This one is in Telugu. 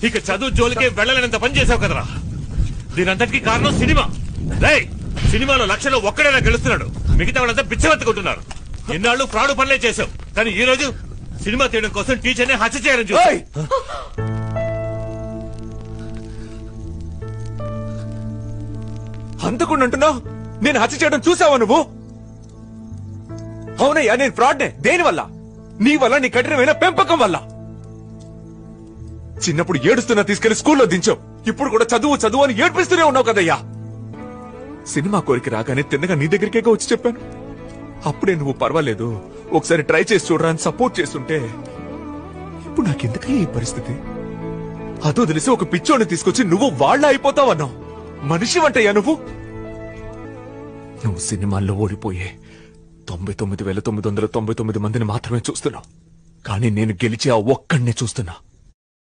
ఇక చదువు జోలికే వెళ్ళలేనంత పని చేసావు కదరా. దీనంతటికి కారణం సినిమా. రేయ్, సినిమాలో లక్షలో ఒక్కడైనా గెలుస్తున్నాడు, మిగతా వాళ్ళంతా బిచ్చవెత్తుకుంటున్నారు. ఎన్నాళ్ళు ఫ్రాడ్ పనులే చేసావు, కానీ ఈ రోజు సినిమా తీయడం కోసం టీచర్ని హత్య చేయాలని చూసావు. అంతకుండా అంటున్నావు, నేను హత్య చేయడం చూసావా నువ్వు? అవునయ్యా, నేను ఫ్రాడ్నే. దేనివల్ల? నీ వల్ల, నీ కఠినమైన పెంపకం వల్ల. చిన్నప్పుడు ఏడుస్తున్నా తీసుకెళ్లి స్కూల్లో దించావు, ఇప్పుడు కూడా చదువు చదువు అని ఏడ్పిస్తూనే ఉన్నావు కదయ్యా. సినిమా కోరిక రాగానే తిన్నగా నీ దగ్గరికే వచ్చి చెప్పాను. అప్పుడే నువ్వు పర్వాలేదు, ఒకసారి ట్రై చేసి చూడరా అని సపోర్ట్ చేస్తుంటే, ఇప్పుడు నాకెందుకయ్యా ఈ పరిస్థితి? అదో తెలిసి ఒక పిచ్చోని తీసుకొచ్చి నువ్వు వాళ్ళ అయిపోతావన్నావు. మనిషి వంటయ్యా నువ్వు. నువ్వు సినిమాల్లో ఓడిపోయే 99,999 మందిని మాత్రమే చూస్తున్నావు, కానీ నేను గెలిచి ఆ ఒక్కడినే చూస్తున్నా.